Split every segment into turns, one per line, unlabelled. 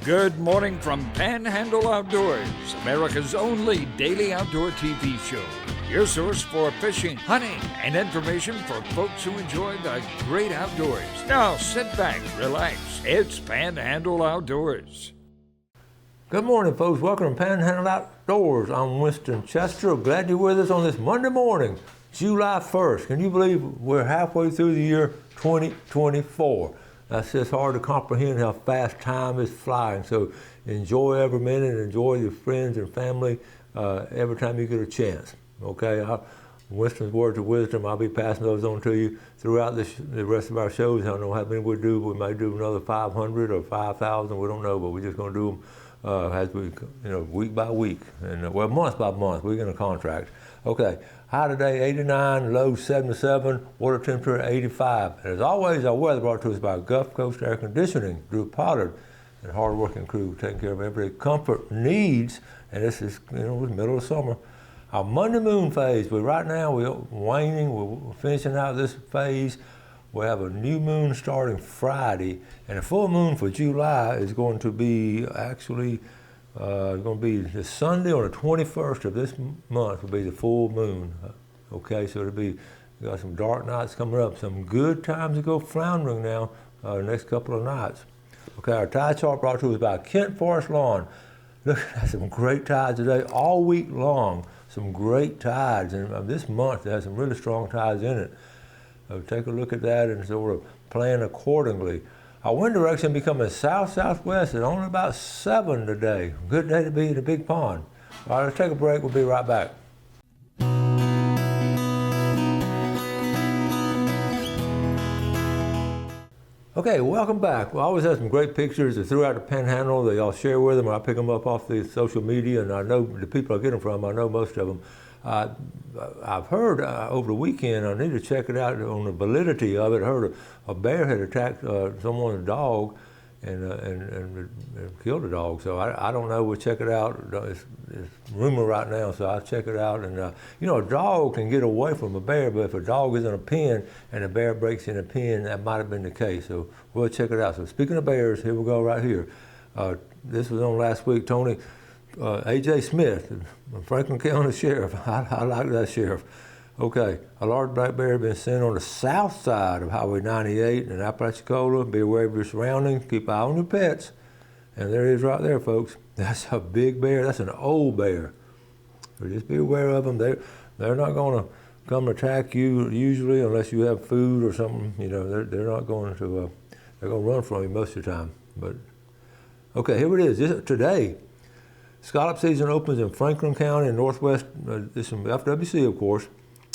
Good morning from Panhandle Outdoors, America's only daily outdoor TV show. Your source for fishing, hunting, and information for folks who enjoy the great outdoors. Now sit back, relax. It's Panhandle Outdoors.
Good morning, folks. Welcome to Panhandle Outdoors. I'm Winston Chester. Glad you're with us on this Monday morning, July 1st. Can you believe we're halfway through the year 2024? That's just hard to comprehend how fast time is flying. So enjoy every minute, enjoy your friends and family every time you get a chance. Okay, Winston's words of wisdom, I'll be passing those on to you throughout the rest of our shows. I don't know how many we'll do. We may do another 500 or 5,000. We don't know, but we're just going to do them as we, week by week, and month by month. We're going to contract. Okay, high today 89, low 77, water temperature 85. And as always, our weather brought to us by Gulf Coast Air Conditioning, Drew Pollard, and hard-working crew taking care of every comfort needs. And this is, it's middle of summer. Our Monday moon phase, but right now we're waning, we're finishing out this phase. We have a new moon starting Friday, and a full moon for July is going to be actually the Sunday on the 21st of this month will be the full moon. Okay, so it'll be, we got some dark nights coming up, some good times to go floundering now, the next couple of nights. Okay, our tide chart brought to us by Kent Forest Lawn. Look, that's some great tides today, all week long. Some great tides, and this month has some really strong tides in it. So take a look at that and sort of plan accordingly. Our wind direction becoming south-southwest at only about 7 today. Good day to be in the big pond. All right, let's take a break. We'll be right back. Okay, welcome back. We always have some great pictures throughout the Panhandle that y'all share with them, or I pick them up off the social media, and I know the people I get them from, I know most of them. I've heard over the weekend, I need to check it out on the validity of it. I heard a bear had attacked someone's dog and killed a dog. So I don't know. We'll check it out. It's rumor right now, so I'll check it out. And a dog can get away from a bear, but if a dog is in a pen and a bear breaks in a pen, that might have been the case. So we'll check it out. So speaking of bears, here we go right here. This was on last week. Tony. A.J. Smith, Franklin County Sheriff. I like that sheriff. Okay, a large black bear has been seen on the south side of Highway 98 in Apalachicola. Be aware of your surroundings. Keep an eye on your pets. And there he is right there, folks. That's a big bear. That's an old bear. So just be aware of them. They're not going to come attack you usually unless you have food or something. They're not going to. They're going to run from you most of the time. But okay, here it is. Today. Scallop season opens in Franklin County and Northwest, this is FWC, of course,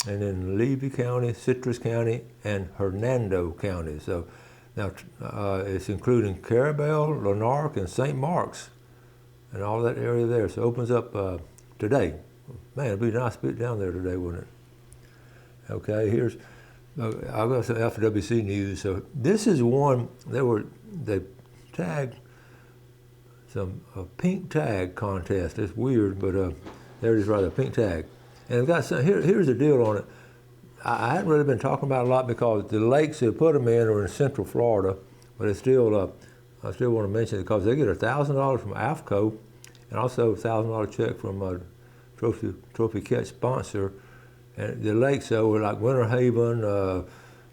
and in Levy County, Citrus County, and Hernando County. So now it's including Carabel, Lanark, and St. Marks, and all that area there. So it opens up today. Man, it'd be a nice bit down there today, wouldn't it? Okay, here's, I've got some FWC news. So this is one, they tagged a pink tag contest. It's weird, but there it is right there, pink tag. And we've got some, here's the deal on it. I hadn't really been talking about it a lot because the lakes they put them in are in Central Florida, but it's still, I still want to mention it because they get $1,000 from AFCO and also a $1,000 check from a Trophy Catch sponsor. And the lakes, though, are like Winter Haven,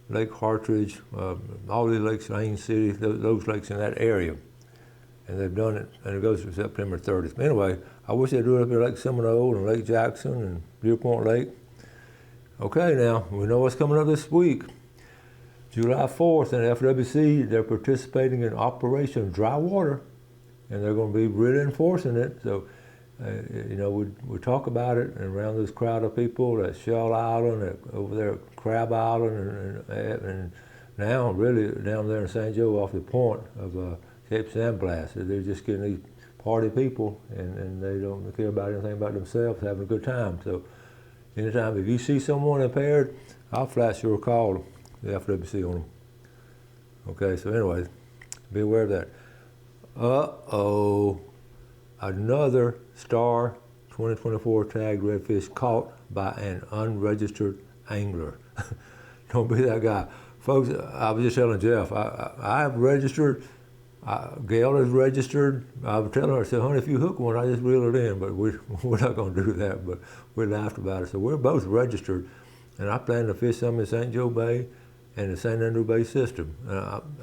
Lake Hartridge, all the lakes, Lane City, those lakes in that area. And they've done it, and it goes through September 30th. Anyway, I wish they'd do it up at Lake Seminole and Lake Jackson and Deer Point Lake. Okay, now, we know what's coming up this week. July 4th in FWC, they're participating in Operation Dry Water, and they're going to be really enforcing it. So, we talk about it, and around this crowd of people at Shell Island, over there at Crab Island, and now really down there in St. Joe off the point of Cape Sandblast. They're just getting these party people, and they don't care about anything about themselves, having a good time. So anytime, if you see someone impaired, I'll flash your call the FWC on them. Okay, so anyways, be aware of that. Another Star 2024 tagged redfish caught by an unregistered angler. Don't be that guy. Folks, I was just telling Jeff, I have registered Gail is registered. I was telling her, I said, honey, if you hook one, I just reel it in, but we're not going to do that. But we laughed about it. So we're both registered, and I plan to fish some in St. Joe Bay and the St. Andrew Bay system.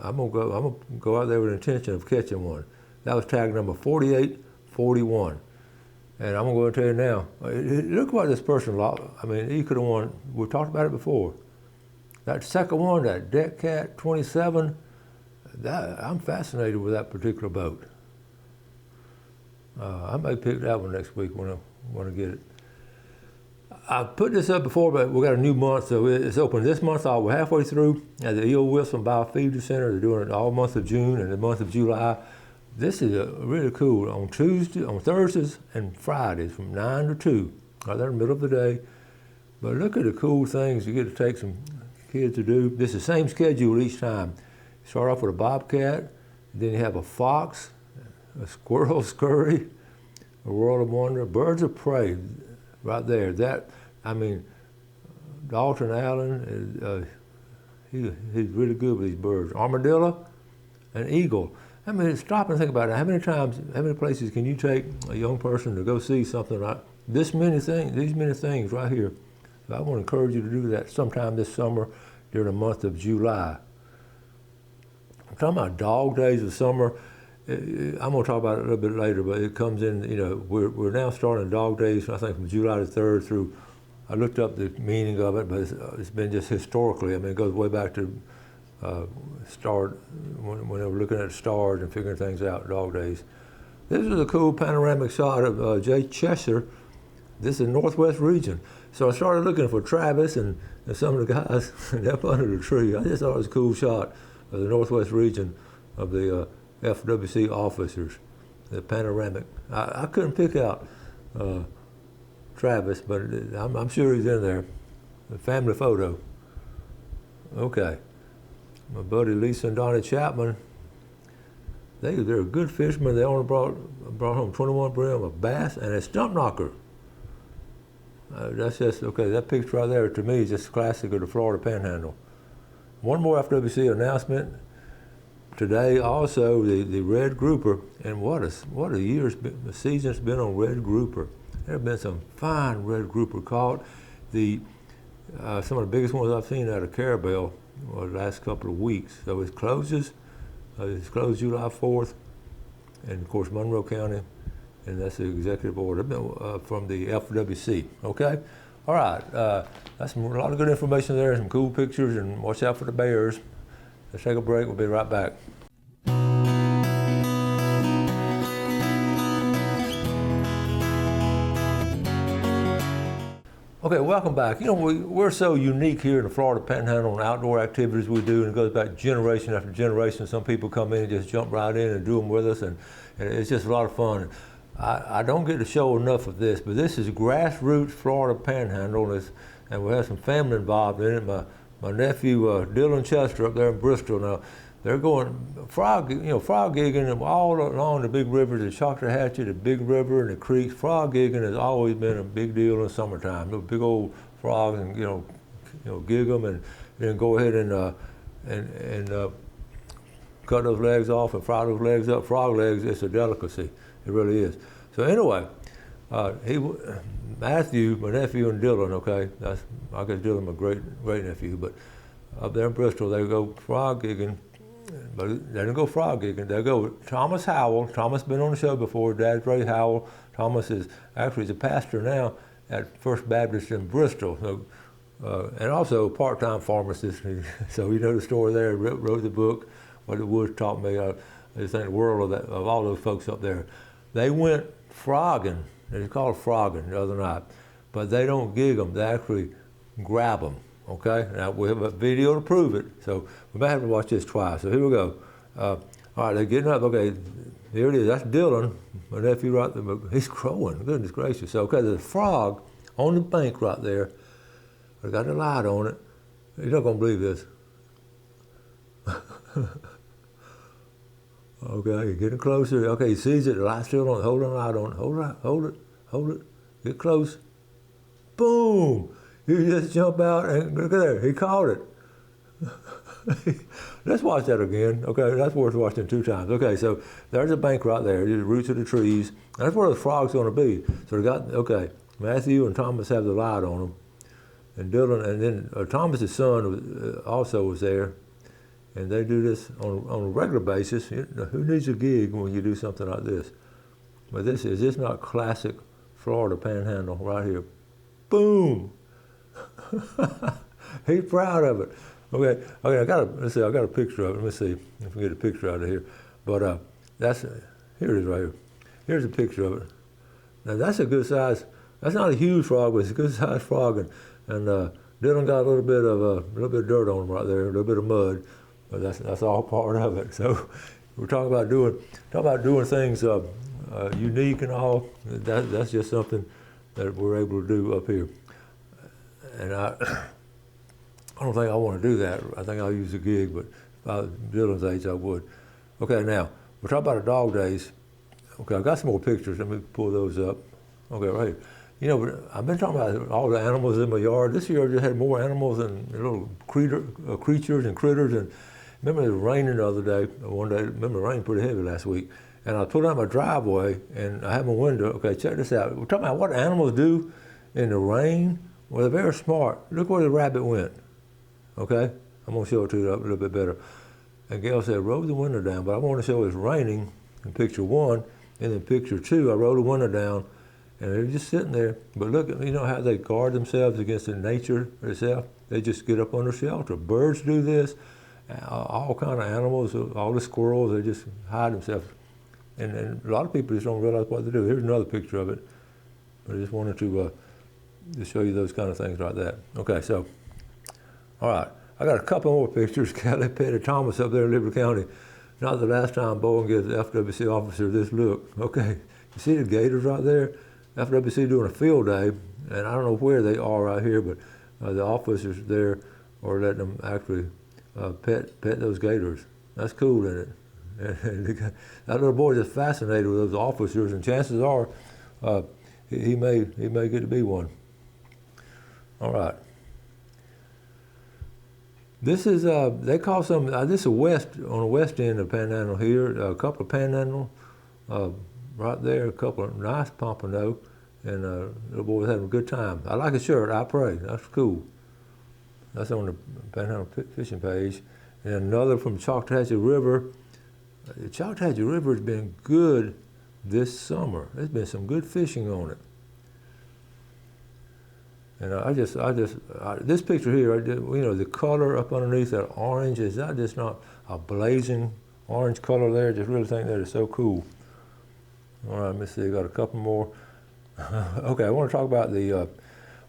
I'm gonna go out there with the intention of catching one. That was tag number 4841. And I'm gonna go and tell you now, look what this person lost. I mean, he could have won. We talked about it before. That second one, that Deck Cat 27, I'm fascinated with that particular boat. I may pick that one next week when I get it. I put this up before, but we got a new month, so it's open this month. We're halfway through at the E.O. Wilson Biofeeder Center. They're doing it all month of June and the month of July. This is really cool. On Thursdays and Fridays from 9 to 2, right there in the middle of the day. But look at the cool things you get to take some kids to do. This is the same schedule each time. You start off with a bobcat, then you have a fox, a squirrel scurry, a world of wonder, birds of prey. Right there, Dalton Allen, he's really good with these birds. Armadillo and eagle. I mean, stop and think about it. How many places can you take a young person to go see something like these many things right here? So I want to encourage you to do that sometime this summer during the month of July. I'm talking about dog days of summer. I'm going to talk about it a little bit later, but it comes in, we're now starting dog days, I think from July the 3rd through, I looked up the meaning of it, but it's been just historically. I mean, it goes way back to when they were looking at stars and figuring things out, dog days. This is a cool panoramic shot of Jay Cheshire. This is Northwest region. So I started looking for Travis and some of the guys up under the tree. I just thought it was a cool shot of the Northwest region of the FWC officers, the panoramic. I couldn't pick out Travis, but I'm sure he's in there. The family photo. Okay. My buddy Lisa and Donnie Chapman, they're a good fishermen. They only brought home 21 brim, a bass, and a stump knocker. That's just, okay, that picture right there to me is just classic of the Florida Panhandle. One more FWC announcement. Today also the red grouper, and what a year's season's been on red grouper. There have been some fine red grouper caught. Some of the biggest ones I've seen out of Carabel the last couple of weeks. So it closes. It's closed July 4th, and of course Monroe County, and that's the executive order from the FWC. Okay, all right. That's a lot of good information there, some cool pictures, and watch out for the bears. Let's take a break. We'll be right back. Okay, welcome back. We're so unique here in the Florida Panhandle and outdoor activities we do, and it goes back generation after generation. Some people come in and just jump right in and do them with us, and it's just a lot of fun. I don't get to show enough of this, but this is grassroots Florida Panhandle, and we have some family involved in it. My nephew Dylan Chester up there in Bristol. Now they're going frog gigging all along the big rivers, the Choctahatchee, the Big River, and the creeks. Frog gigging has always been a big deal in the summertime. Those big old frogs, and gig them, and then go ahead and cut those legs off and fry those legs up. Frog legs, it's a delicacy. It really is. So anyway, Matthew, my nephew, and Dylan, okay, I guess Dylan my great nephew, but up there in Bristol, they go frog gigging, but they don't go frog gigging, they go Thomas Howell. Thomas been on the show before, Dad's Ray Howell. Thomas is actually a pastor now at First Baptist in Bristol, so, and also a part-time pharmacist, so you know the story there, wrote the book, What the Woods Taught Me. I just think the world of all those folks up there. They went frogging. It's called frogging the other night, but they don't gig them. They actually grab them. Okay. Now we have a video to prove it, so we might have to watch this twice. So here we go. All right, they're getting up. Okay, here it is. That's Dylan, my nephew, right there. He's crowing. Goodness gracious. So okay, there's a frog on the bank right there. I got the light on it. You're not gonna believe this. Okay, you're getting closer. Okay, he sees it, the light's still on, hold the light on, hold it, get close. Boom! You just jump out and look at there, he caught it. let's watch that again. Okay, that's worth watching 2 times. Okay, so there's a bank right there, the roots of the trees. And that's where the frog's going to be. So they got, okay, Matthew and Thomas have the light on them. And Dylan, and then Thomas's son also was there. And they do this on a regular basis. Who needs a gig when you do something like this? But is this not classic Florida Panhandle right here? Boom! He's proud of it. Okay, I got a picture of it. Let me see if we get a picture out of here. But here it is right here. Here's a picture of it. Now that's a good size. That's not a huge frog, but it's a good sized frog. And Dylan got a little bit of dirt on him right there, a little bit of mud. But that's all part of it. So we're talking about doing things unique and all. That's just something that we're able to do up here. And I don't think I want to do that. I think I'll use a gig, but if I was Dylan's age, I would. Okay, now we're talking about our dog days. Okay, I got some more pictures. Let me pull those up. Okay, right here. You know, I've been talking about all the animals in my yard. This year I just had more animals and little creatures and critters. And remember it was raining the other day. One day, remember it rained pretty heavy last week. And I pulled out my driveway and I have my window. Okay, check this out. We're talking about what animals do in the rain. Well, they're very smart. Look where the rabbit went. Okay, I'm gonna show it to you a little bit better. And Gail said, roll the window down, but I want to show it's raining in picture 1, and in picture 2, I rolled the window down, and they're just sitting there. But look, you know how they guard themselves against the nature itself? They just get up under shelter. Birds do this, all kind of animals, all the squirrels, they just hide themselves. And a lot of people just don't realize what they do. Here's another picture of it. But I just wanted to show you those kind of things like that. Okay, so, all right. I got a couple more pictures. Kelly Petty Thomas up there in Liberty County. Not the last time Bowen gives the FWC officer this look. Okay, you see the gators right there? FWC doing a field day, and I don't know where they are right here, but the officers there are letting them actually pet those gators. That's cool, isn't it? And that little boy is fascinated with those officers, and chances are he may get to be one. All right. This is they call some. This is west on the west end of Panhandle here. A couple of Panhandle right there. A couple of nice pompano, and little boy was having a good time. I like his shirt. I pray. That's cool. That's on the Panhandle fishing page. And another from Choctawhatchee River. The Choctawhatchee River has been good this summer. There's been some good fishing on it. And this picture here, you know, the color up underneath that orange, is that just not a blazing orange color there? Just really think that is so cool. All right, let me see, got a couple more. Okay, I want to talk about the,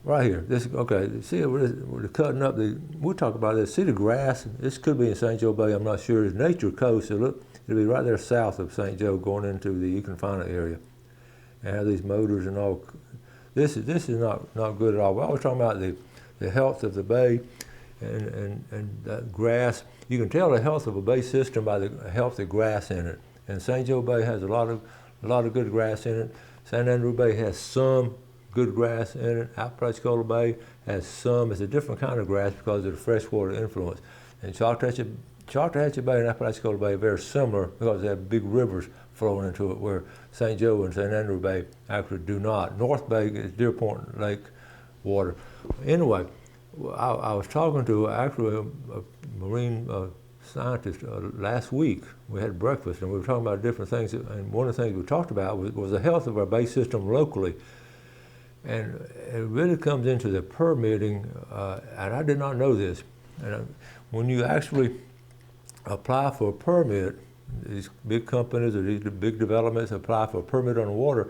right here. This, okay, see, we're cutting up we'll talk about this. See the grass? This could be in St. Joe Bay, I'm not sure. It's Nature Coast, so look, it'll be right there south of St. Joe going into the you can find it area. And have these motors and all. This is not good at all. We're always talking about the health of the bay and that grass. You can tell the health of a bay system by the healthy grass in it. And St. Joe Bay has a lot of good grass in it. San Andrew Bay has some good grass in it. Apalachicola Bay has some. It's a different kind of grass because of the freshwater influence. And Choctawhatchee Bay and Apalachicola Bay are very similar because they have big rivers flowing into it, where St. Joe and St. Andrew Bay actually do not. North Bay is Deer Point Lake water. Anyway, I was talking to actually a marine scientist last week. We had breakfast and we were talking about different things, and one of the things we talked about was the health of our bay system locally. And it really comes into the permitting, and I did not know this. And when you actually apply for a permit, these big companies or these big developments apply for a permit on the water,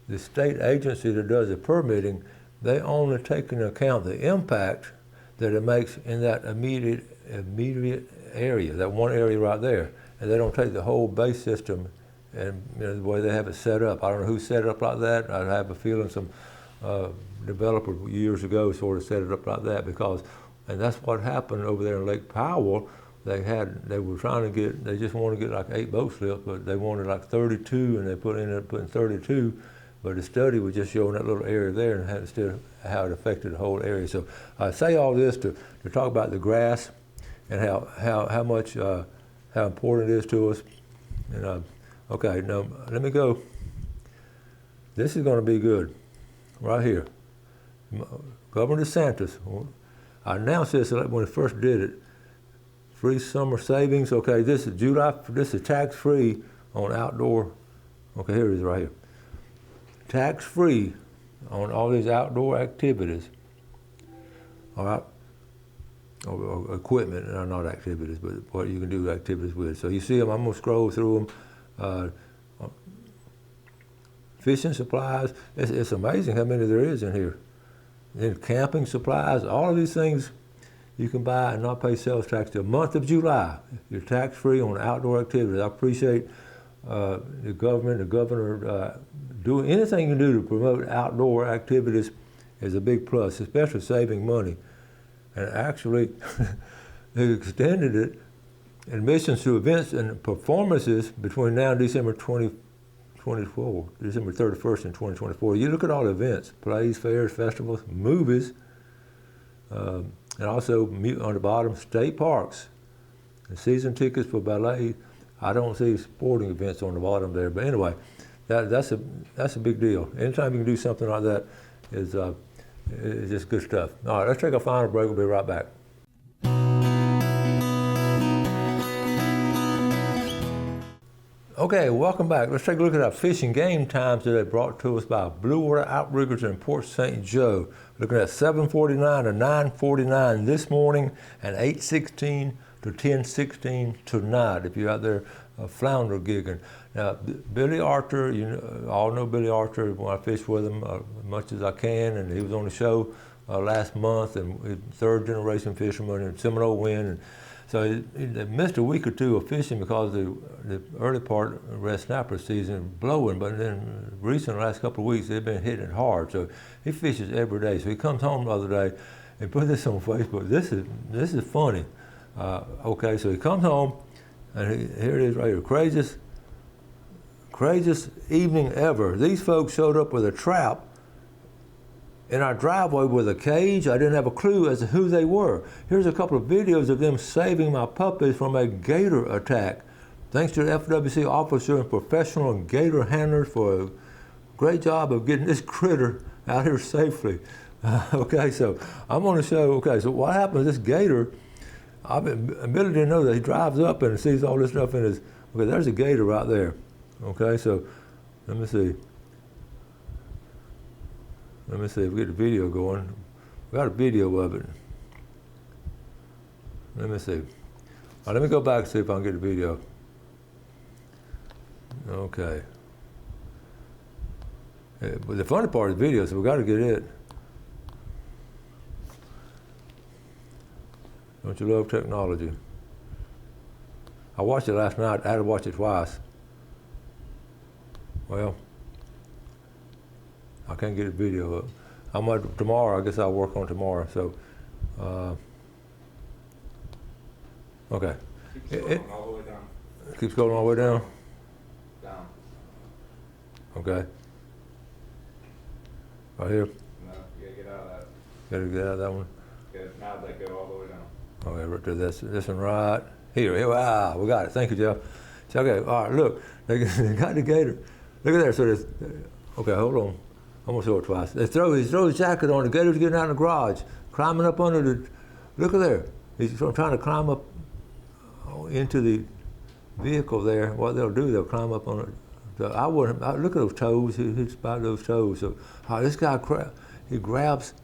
the state agency that does the permitting, they only take into account the impact that it makes in that immediate area, that one area right there. And they don't take the whole bay system and, you know, the way they have it set up. I don't know who set it up like that. I have a feeling some developer years ago sort of set it up like that and that's what happened over there in Lake Powell. They were trying to they just wanted to get like 8 boat slips, but they wanted like 32, and they ended up putting 32. But the study was just showing that little area there and how it affected the whole area. So I say all this to talk about the grass and how much how important it is to us. And okay, now let me go. This is going to be good, right here. Governor DeSantis. I announced this when I first did it. Free summer savings. Okay, this is July. This is tax-free on outdoor. Okay, here it is right here. Tax-free on all these outdoor activities. All right. Or equipment, not activities, but what you can do activities with. So you see them. I'm gonna scroll through them. Fishing supplies. It's amazing how many there is in here. Then camping supplies. All of these things you can buy and not pay sales tax. The month of July, you're tax-free on outdoor activities. I appreciate the governor doing anything you can do to promote outdoor activities is a big plus, especially saving money. And actually, they extended it, admissions to events and performances between now and December 2024, December 31st and 2024. You look at all the events, plays, fairs, festivals, movies, and also on the bottom, state parks, and season tickets for ballet. I don't see sporting events on the bottom there, but anyway, that's a big deal. Anytime you can do something like that is just good stuff. All right, let's take a final break. We'll be right back. Okay, welcome back. Let's take a look at our fishing game times today, brought to us by Blue Water Outriggers in Port St. Joe. Looking at 7:49 to 9:49 this morning and 8:16 to 10:16 tonight if you're out there flounder gigging. Now, Billy Archer, all know Billy Archer when I fish with him as much as I can, and he was on the show last month, and he's third generation fisherman in Seminole Wind. And so they missed a week or two of fishing because the early part of red snapper season blowing, but then recent last couple of weeks they've been hitting it hard. So he fishes every day. So he comes home the other day and put this on Facebook. This is funny. Okay, so he comes home and here it is right here. Craziest evening ever. These folks showed up with a trap in our driveway with a cage. I didn't have a clue as to who they were. Here's a couple of videos of them saving my puppies from a gator attack. Thanks to the FWC officer and professional gator handlers for a great job of getting this critter out here safely. Okay, so I'm going to show, okay, so what happened to this gator? Billy didn't know that. He drives up and sees all this stuff in his, okay, there's a gator right there. Okay, so let me see. Let me see if we get the video going. We got a video of it. Let me see. Let me go back and see if I can get a video. Okay. But the funny part is the video, so we got to get it. Don't you love technology? I watched it last night. I had to watch it twice. Well, I can't get a video up. Tomorrow, I guess I'll work on it tomorrow. So, okay.
Keeps going all the way down.
Keeps going all the way down?
Down.
Okay. Right here?
No, you gotta get out of that.
Gotta get out of that one?
Now let go all the way down.
Okay, right there. This one right here. Wow, we got it. Thank you, Jeff. So, okay, all right, look. They got the gator. Look at there. So there's, okay, hold on. I'm gonna show it twice. He throws his jacket on. The gator's getting out in the garage, climbing up under the. Look at there. He's trying to climb up into the vehicle there. What they'll do, they'll climb up on it. So look at those toes. He's about those toes. So this guy, he grabs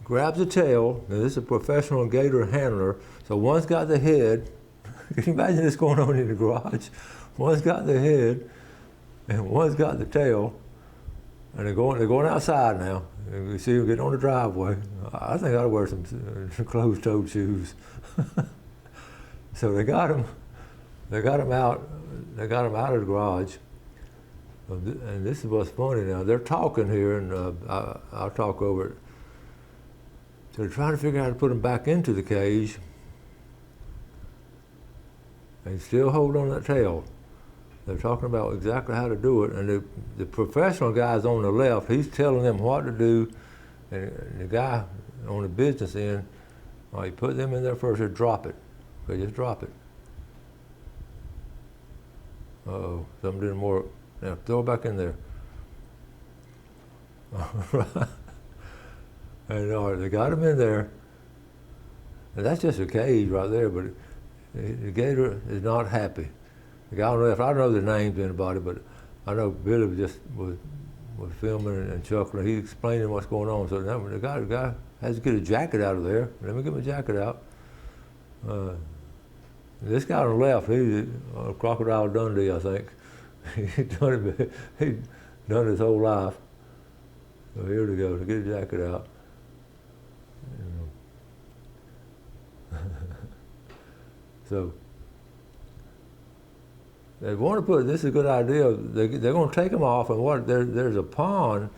the tail. Now this is a professional gator handler. So one's got the head. Can you imagine this going on in the garage? One's got the head, and one's got the tail, and they're going outside now. And we see them get on the driveway. I think I ought to wear some closed-toed shoes. So they got him out. They got him out of the garage. And this is what's funny now. They're talking here, and I'll talk over it. So they're trying to figure out how to put him back into the cage. And still hold on that tail. They're talking about exactly how to do it, and the professional guy's on the left. He's telling them what to do, and the guy on the business end All right, you put them in there first, and drop it. Okay, just drop it. Uh-oh, something didn't work. Now throw it back in there. And all right, they got them in there. And that's just a cage right there, but the gator is not happy. The guy on the left, I don't know the names of anybody, but I know Billy was filming and chuckling. He's explaining what's going on. So now the guy has to get a jacket out of there. Let me get my jacket out. This guy on the left, he's Crocodile Dundee, I think. He'd done his whole life. So here we go, to get a jacket out. So they want to put, this is a good idea, they're going to take them off, and there's a pond,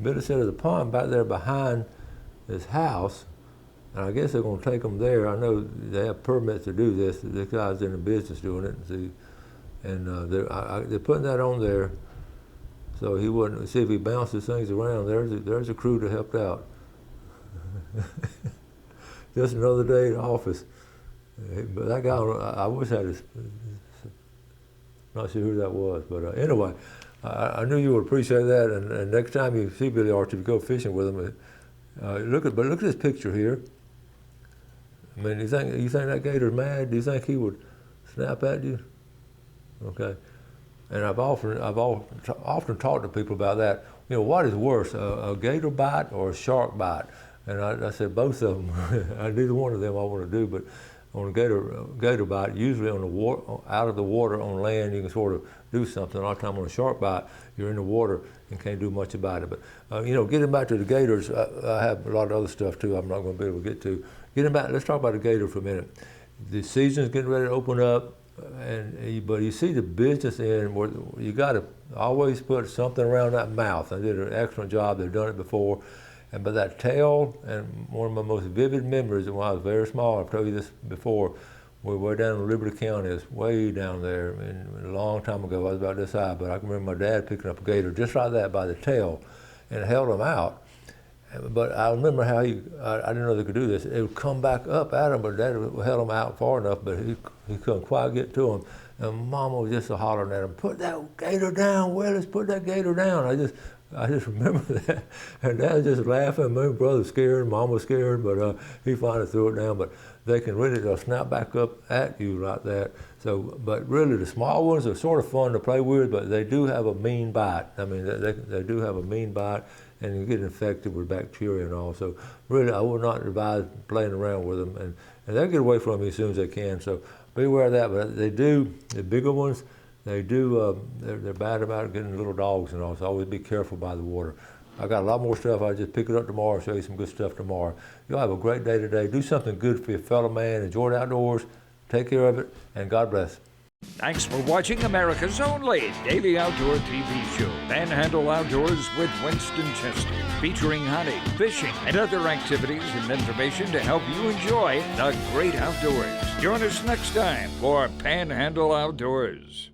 Billy said there's a pond back there behind this house, and I guess they're going to take them there. I know they have permits to do this. This guy's in the business doing it, and they're putting that on there so he wouldn't, see if he bounces things around. There's a crew to help out. Just another day in the office. But that guy, I wish I had not sure who that was, but anyway, I knew you would appreciate that, and next time you see Billy Archer, you go fishing with him, look at this picture here. I mean, you think that gator's mad? Do you think he would snap at you? Okay, and I've often talked to people about that. You know, what is worse, a gator bite or a shark bite? And I said both of them. Neither one of them I want to do, but on a gator bite, usually on the water, out of the water on land, you can sort of do something. A lot of time on a shark bite, you're in the water and can't do much about it. But you know, getting back to the gators, I have a lot of other stuff too. I'm not going to be able to get to. Getting back, let's talk about the gator for a minute. The season's getting ready to open up, but you see the business end where you got to always put something around that mouth. They did an excellent job. They've done it before. But that tail, and one of my most vivid memories when I was very small, I've told you this before, we were down in Liberty County, it's way down there, and a long time ago, I was about this high, but I can remember my dad picking up a gator just like that by the tail and held him out. But I remember how I didn't know they could do this. It would come back up at him, but Dad held him out far enough, but he couldn't quite get to him. And Mama was just hollering at him, "Put that gator down, Willis, put that gator down." I just remember that, and Dad was just laughing. My brother was scared, Mom was scared, but he finally threw it down. But they'll snap back up at you like that. So, but really the small ones are sort of fun to play with, but they do have a mean bite. I mean, they do have a mean bite, and you get infected with bacteria and all. So really, I would not advise playing around with them, and they'll get away from you as soon as they can. So be aware of that. But they do, the bigger ones, they do, they're bad about getting little dogs and all, so always be careful by the water. I got a lot more stuff. I'll just pick it up tomorrow, show you some good stuff tomorrow. You'll have a great day today. Do something good for your fellow man. Enjoy the outdoors. Take care of it, and God bless.
Thanks for watching America's only daily outdoor TV show, Panhandle Outdoors with Winston Chester, featuring hunting, fishing, and other activities and information to help you enjoy the great outdoors. Join us next time for Panhandle Outdoors.